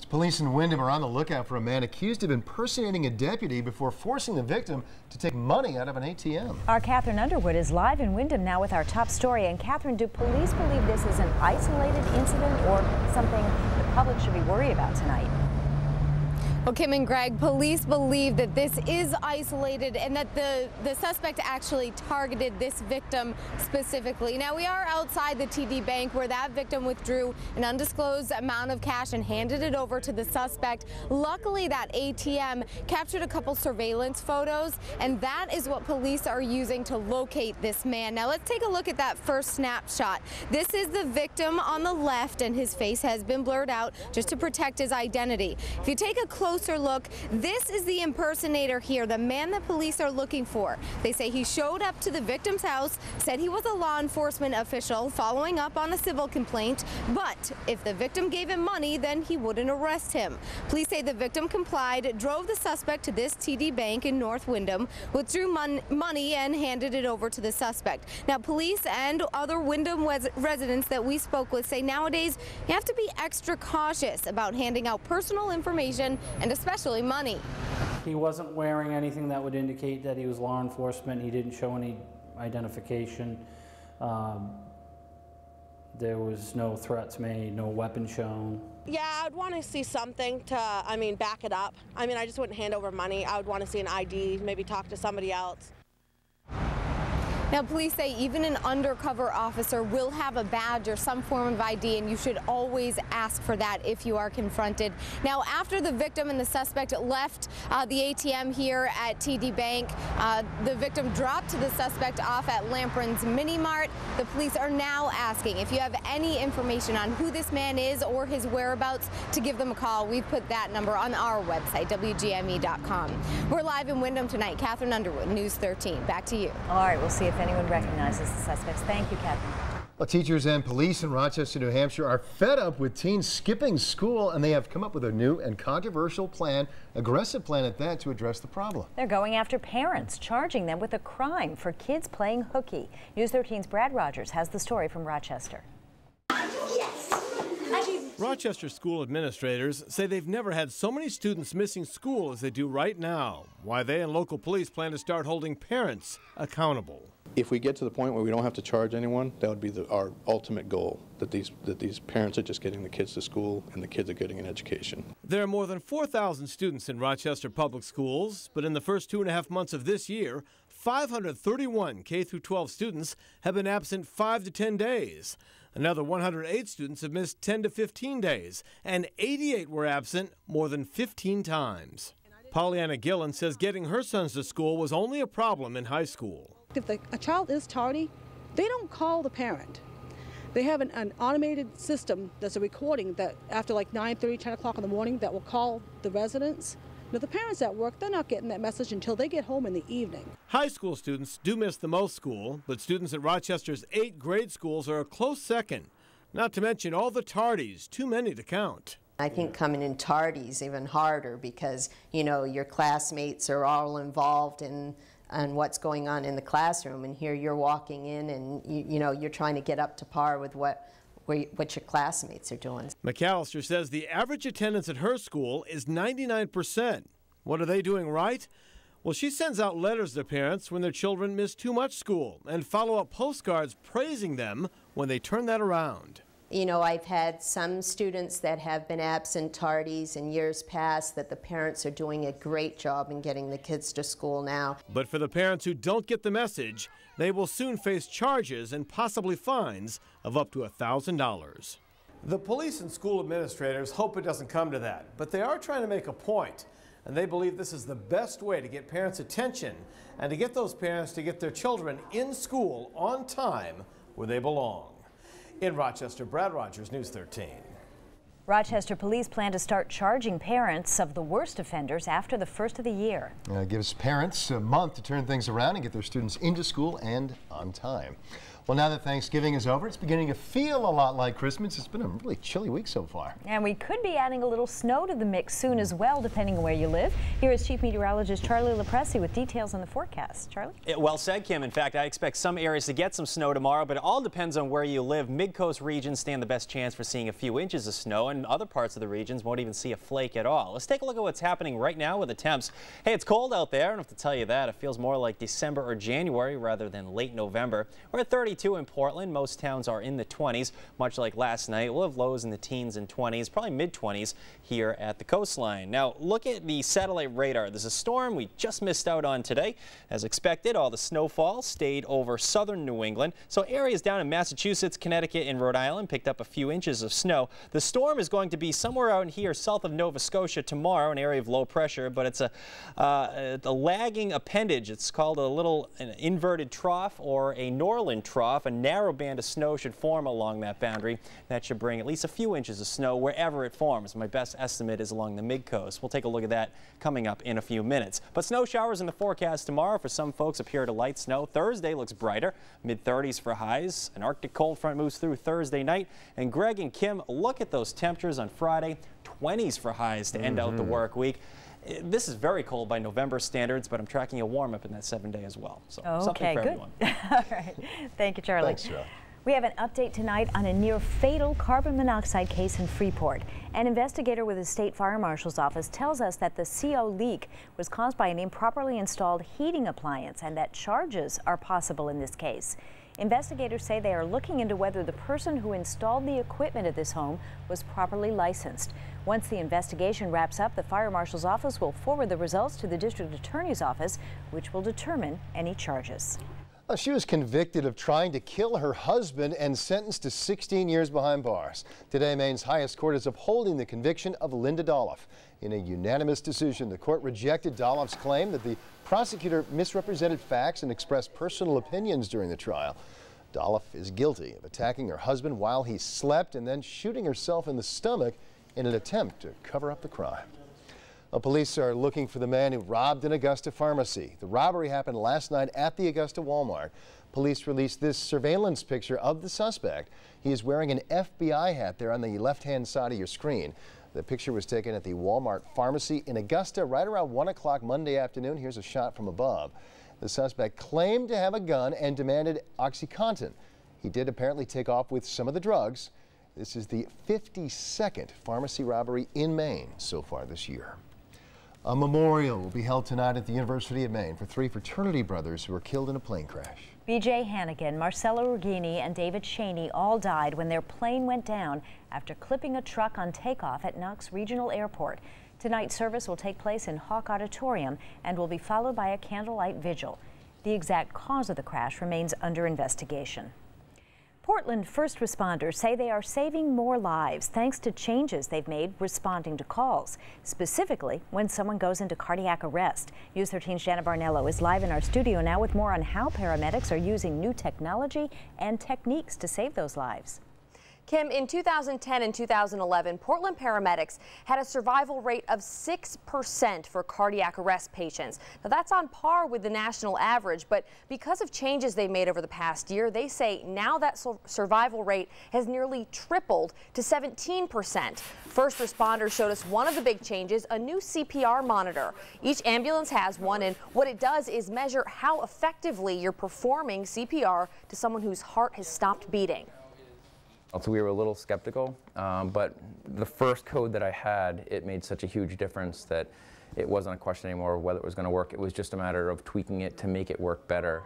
Police in Windham are on the lookout for a man accused of impersonating a deputy before forcing the victim to take money out of an ATM. Our Catherine Underwood is live in Windham now with our top story. And Catherine, do police believe this is an isolated incident or something the public should be worried about tonight? Well, Kim and Greg, police believe that this is isolated and that the suspect actually targeted this victim specifically. Now, we are outside the TD Bank where that victim withdrew an undisclosed amount of cash and handed it over to the suspect. Luckily, that ATM captured a couple surveillance photos, and that is what police are using to locate this man. Now, let's take a look at that first snapshot. This is the victim on the left, and his face has been blurred out just to protect his identity. If you take a closer look, this is the impersonator here, the man that police are looking for. They say he showed up to the victim's house, said he was a law enforcement official following up on a civil complaint, but if the victim gave him money, then he wouldn't arrest him. Police say the victim complied, drove the suspect to this TD Bank in North Windham, withdrew money and handed it over to the suspect. Now, police and other Windham residents that we spoke with say nowadays you have to be extra cautious about handing out personal information and especially money. He wasn't wearing anything that would indicate that he was law enforcement. He didn't show any identification. There was no threats made, no weapon shown. Yeah, I'd want to see something to, back it up. I just wouldn't hand over money. I would want to see an ID, maybe talk to somebody else. Now, police say even an undercover officer will have a badge or some form of ID, and you should always ask for that if you are confronted. Now, after the victim and the suspect left the ATM here at TD Bank, the victim dropped the suspect off at Lamprin's Mini Mart. The police are now asking if you have any information on who this man is or his whereabouts to give them a call. We've put that number on our website, WGME.com. We're live in Windham tonight. Catherine Underwood, News 13. Back to you. All right, we'll see if anyone recognizes the suspects. Thank you, Catherine. Well, teachers and police in Rochester, New Hampshire are fed up with teens skipping school, and they have come up with a new and controversial plan, aggressive plan at that, to address the problem. They're going after parents, charging them with a crime for kids playing hooky. News 13's Brad Rogers has the story from Rochester. Rochester school administrators say they've never had so many students missing school as they do right now. Why they and local police plan to start holding parents accountable. If we get to the point where we don't have to charge anyone, that would be our ultimate goal, that these parents are just getting the kids to school and the kids are getting an education. There are more than 4,000 students in Rochester public schools, but in the first 2.5 months of this year, 531 K-12 students have been absent 5 to 10 days. Another 108 students have missed 10 to 15 days, and 88 were absent more than 15 times. Pollyanna Gillen says getting her sons to school was only a problem in high school. If a child is tardy, they don't call the parent. They have an automated system that's a recording that after like 9:30, 10 o'clock in the morning that will call the residents. Now, the parents at work, they're not getting that message until they get home in the evening. High school students do miss the most school, but students at Rochester's 8 grade schools are a close second. Not to mention all the tardies, too many to count. I think coming in tardy is even harder because, you know, your classmates are all involved in what's going on in the classroom, and here you're walking in and, you know, you're trying to get up to par with what your classmates are doing. McAllister says the average attendance at her school is 99%. What are they doing right? Well, she sends out letters to parents when their children miss too much school and follow-up postcards praising them when they turn that around. You know, I've had some students that have been absent tardies in years past that the parents are doing a great job in getting the kids to school now. But for the parents who don't get the message, they will soon face charges and possibly fines of up to $1,000. The police and school administrators hope it doesn't come to that, but they are trying to make a point, and they believe this is the best way to get parents' attention and to get those parents to get their children in school on time where they belong. In Rochester, Brad Rogers, News 13. Rochester police plan to start charging parents of the worst offenders after the first of the year. It gives parents a month to turn things around and get their students into school and on time. Well, now that Thanksgiving is over, it's beginning to feel a lot like Christmas. It's been a really chilly week so far. And we could be adding a little snow to the mix soon as well, depending on where you live. Here is Chief Meteorologist Charlie LaPresi with details on the forecast. Charlie? Well said, Kim. In fact, I expect some areas to get some snow tomorrow, but it all depends on where you live. Mid-coast regions stand the best chance for seeing a few inches of snow, and other parts of the regions won't even see a flake at all. Let's take a look at what's happening right now with the temps. Hey, it's cold out there. I don't have to tell you that. It feels more like December or January rather than late November. We're at 32 in Portland. Most towns are in the 20s, much like last night. We'll have lows in the teens and 20s, probably mid-20s here at the coastline. Now, look at the satellite radar. There's a storm we just missed out on today. As expected, all the snowfall stayed over southern New England, so areas down in Massachusetts, Connecticut, and Rhode Island picked up a few inches of snow. The storm is going to be somewhere out in here south of Nova Scotia tomorrow, an area of low pressure, but it's a lagging appendage. It's called an inverted trough or a Norland trough. A narrow band of snow should form along that boundary. That should bring at least a few inches of snow wherever it forms. My best estimate is along the mid-coast. We'll take a look at that coming up in a few minutes. But snow showers in the forecast tomorrow. For some folks, appear to light snow. Thursday looks brighter, mid-30s for highs. An Arctic cold front moves through Thursday night. And Greg and Kim, look at those temperatures on Friday. 20s for highs to end out the work week. This is very cold by November standards, but I'm tracking a warm-up in that 7-day as well. So something for everyone. All right. Thank you, Charlie. Thanks, Charlie. We have an update tonight on a near-fatal carbon monoxide case in Freeport. An investigator with the State Fire Marshal's Office tells us that the CO leak was caused by an improperly installed heating appliance and that charges are possible in this case. Investigators say they are looking into whether the person who installed the equipment at this home was properly licensed. Once the investigation wraps up, the Fire Marshal's Office will forward the results to the District Attorney's Office, which will determine any charges. She was convicted of trying to kill her husband and sentenced to 16 years behind bars. Today, Maine's highest court is upholding the conviction of Linda Dolph. In a unanimous decision, the court rejected Dolph's claim that the prosecutor misrepresented facts and expressed personal opinions during the trial. Dolph is guilty of attacking her husband while he slept and then shooting herself in the stomach in an attempt to cover up the crime. Police are looking for the man who robbed an Augusta pharmacy. The robbery happened last night at the Augusta Walmart. Police released this surveillance picture of the suspect. He is wearing an FBI hat there on the left-hand side of your screen. The picture was taken at the Walmart pharmacy in Augusta right around 1 o'clock Monday afternoon. Here's a shot from above. The suspect claimed to have a gun and demanded OxyContin. He did apparently take off with some of the drugs. This is the 52nd pharmacy robbery in Maine so far this year. A memorial will be held tonight at the University of Maine for 3 fraternity brothers who were killed in a plane crash. B.J. Hannigan, Marcello Rugini, and David Cheney all died when their plane went down after clipping a truck on takeoff at Knox Regional Airport. Tonight's service will take place in Hawk Auditorium and will be followed by a candlelight vigil. The exact cause of the crash remains under investigation. Portland first responders say they are saving more lives thanks to changes they've made responding to calls, specifically when someone goes into cardiac arrest. News 13's Jana Barnello is live in our studio now with more on how paramedics are using new technology and techniques to save those lives. Kim, in 2010 and 2011, Portland paramedics had a survival rate of 6% for cardiac arrest patients. Now, that's on par with the national average, but because of changes they made over the past year, they say now that survival rate has nearly tripled to 17%. First responders showed us one of the big changes, a new CPR monitor. Each ambulance has one, and what it does is measure how effectively you're performing CPR to someone whose heart has stopped beating. So we were a little skeptical, but the first code that I had, it made such a huge difference that it wasn't a question anymore of whether it was going to work. It was just a matter of tweaking it to make it work better.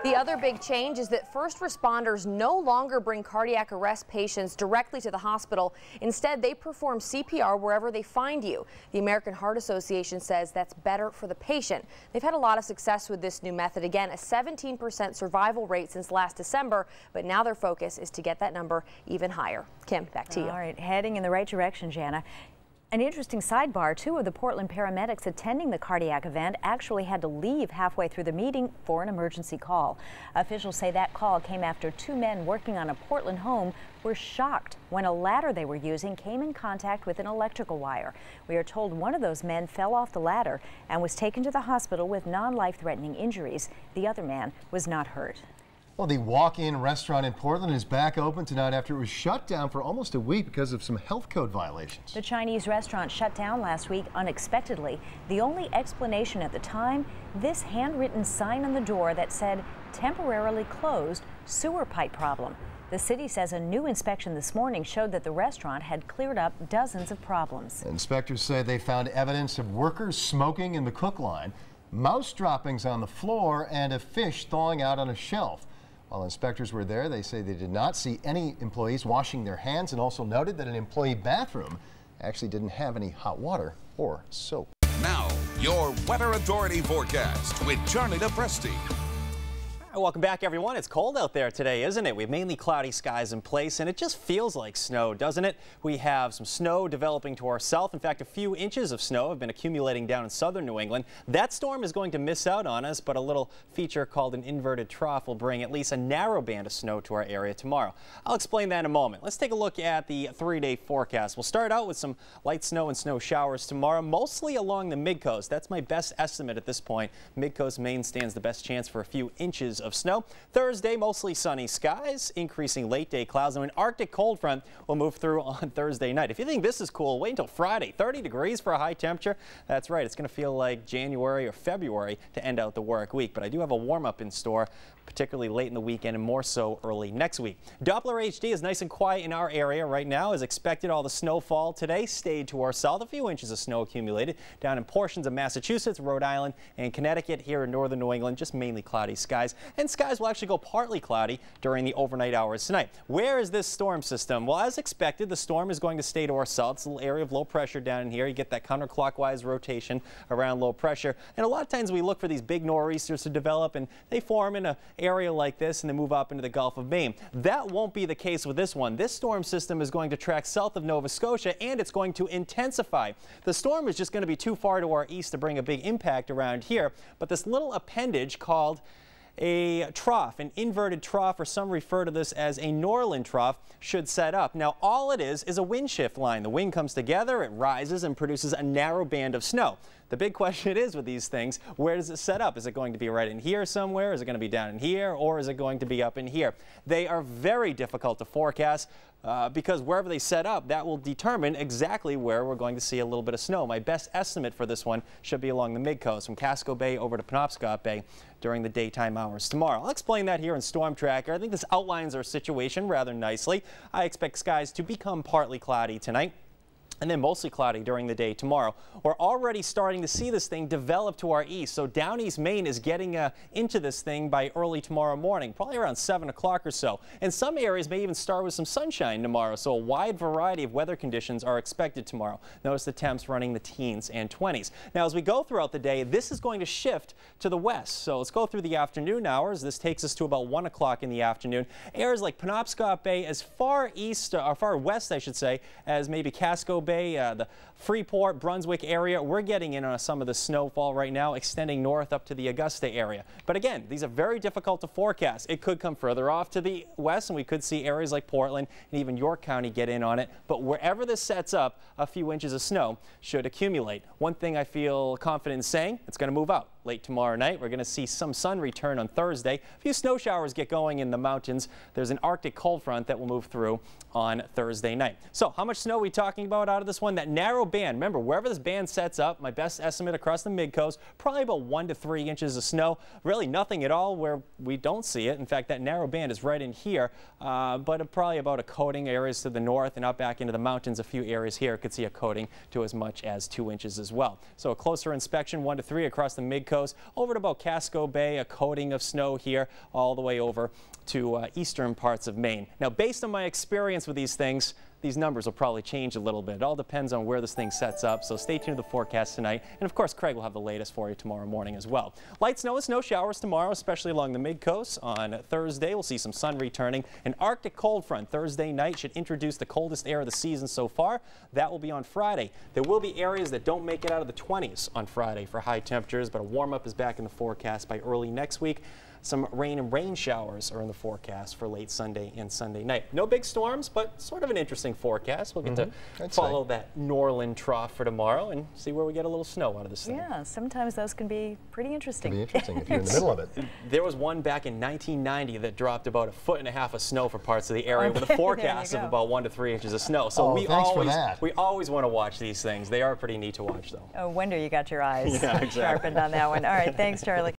The other big change is that first responders no longer bring cardiac arrest patients directly to the hospital. Instead, they perform CPR wherever they find you. The American Heart Association says that's better for the patient. They've had a lot of success with this new method. Again, a 17% survival rate since last December, but now their focus is to get that number even higher. Kim, back to you. All right, heading in the right direction, Jana. An interesting sidebar, 2 of the Portland paramedics attending the cardiac event actually had to leave halfway through the meeting for an emergency call. Officials say that call came after 2 men working on a Portland home were shocked when a ladder they were using came in contact with an electrical wire. We are told one of those men fell off the ladder and was taken to the hospital with non-life-threatening injuries. The other man was not hurt. Well, the walk-in restaurant in Portland is back open tonight after it was shut down for almost a week because of some health code violations. The Chinese restaurant shut down last week unexpectedly. The only explanation at the time, this handwritten sign on the door that said temporarily closed, sewer pipe problem. The city says a new inspection this morning showed that the restaurant had cleared up dozens of problems. Inspectors say they found evidence of workers smoking in the cook line, mouse droppings on the floor, and a fish thawing out on a shelf. While inspectors were there, they say they did not see any employees washing their hands, and also noted that an employee bathroom actually didn't have any hot water or soap. Now, your Weather Authority forecast with Jarnita Presti. Welcome back, everyone. It's cold out there today, isn't it? We have mainly cloudy skies in place, and it just feels like snow, doesn't it? We have some snow developing to our south. In fact, a few inches of snow have been accumulating down in southern New England. That storm is going to miss out on us, but a little feature called an inverted trough will bring at least a narrow band of snow to our area tomorrow. I'll explain that in a moment. Let's take a look at the 3-day forecast. We'll start out with some light snow and snow showers tomorrow, mostly along the mid-coast. That's my best estimate at this point. Mid-coast Maine stands the best chance for a few inches of snow. Thursday, mostly sunny skies, increasing late day clouds, and an Arctic cold front will move through on Thursday night. If you think this is cool, wait until Friday. 30 degrees for a high temperature. That's right, it's going to feel like January or February to end out the work week, but I do have a warm up in store, particularly late in the weekend and more so early next week. Doppler HD is nice and quiet in our area right now. As expected, all the snowfall today stayed to our south. A few inches of snow accumulated down in portions of Massachusetts, Rhode Island, and Connecticut. Here in northern New England, just mainly cloudy skies, and skies will actually go partly cloudy during the overnight hours tonight. Where is this storm system? Well, as expected, the storm is going to stay to our south. It's a little area of low pressure down in here. You get that counterclockwise rotation around low pressure, and a lot of times we look for these big nor'easters to develop, and they form in an area like this and then move up into the Gulf of Maine. That won't be the case with this one. This storm system is going to track south of Nova Scotia, and it's going to intensify. The storm is just going to be too far to our east to bring a big impact around here, but this little appendage called a trough, an inverted trough, or some refer to this as a Norland trough, should set up. Now, all it is a wind shift line. The wind comes together, it rises, and produces a narrow band of snow. The big question is with these things, where does it set up? Is it going to be right in here somewhere? Is it going to be down in here? Or is it going to be up in here? They are very difficult to forecast because wherever they set up, that will determine exactly where we're going to see a little bit of snow. My best estimate for this one should be along the mid-coast, from Casco Bay over to Penobscot Bay during the daytime hours tomorrow. I'll explain that here in Storm Tracker. I think this outlines our situation rather nicely. I expect skies to become partly cloudy tonight, and then mostly cloudy during the day tomorrow. We're already starting to see this thing develop to our east. So down east Maine is getting into this thing by early tomorrow morning, probably around 7 o'clock or so. And some areas may even start with some sunshine tomorrow. So a wide variety of weather conditions are expected tomorrow. Notice the temps running the teens and 20s. Now, as we go throughout the day, this is going to shift to the west. So let's go through the afternoon hours. This takes us to about 1 o'clock in the afternoon. Areas like Penobscot Bay as far east, or far west, I should say, as maybe Casco Bay, the Freeport, Brunswick area. We're getting in on some of the snowfall right now, extending north up to the Augusta area. But again, these are very difficult to forecast. It could come further off to the west, and we could see areas like Portland and even York County get in on it. But wherever this sets up, a few inches of snow should accumulate. One thing I feel confident in saying, it's going to move out. Late tomorrow night, we're going to see some sun return on Thursday. A few snow showers get going in the mountains. There's an Arctic cold front that will move through on Thursday night. So how much snow are we talking about out of this one? That narrow band. Remember, wherever this band sets up, my best estimate across the mid-coast, probably about 1 to 3 inches of snow. Really nothing at all where we don't see it. In fact, that narrow band is right in here, but probably about a coating areas to the north and up back into the mountains. A few areas here could see a coating to as much as 2 inches as well. So a closer inspection, 1 to 3 across the mid-coast, over to about Casco Bay, a coating of snow here, all the way over to eastern parts of Maine. Now, based on my experience with these things, these numbers will probably change a little bit. It all depends on where this thing sets up, so stay tuned to the forecast tonight. And of course, Craig will have the latest for you tomorrow morning as well. Light snow and snow showers tomorrow, especially along the mid-coast. On Thursday, we'll see some sun returning. An Arctic cold front Thursday night should introduce the coldest air of the season so far. That will be on Friday. There will be areas that don't make it out of the 20s on Friday for high temperatures, but a warm-up is back in the forecast by early next week. Some rain and rain showers are in the forecast for late Sunday and Sunday night. No big storms, but sort of an interesting forecast. We'll get to follow that Norland trough for tomorrow and see where we get a little snow out of this thing. Yeah, sometimes those can be pretty interesting. Can be interesting if you're in the middle of it. There was one back in 1990 that dropped about 1.5 feet of snow for parts of the area with a forecast of about 1 to 3 inches of snow. So we always want to watch these things. They are pretty neat to watch, though. Oh, wonder you got your eyes exactly. sharpened on that one. All right, thanks, Charlie.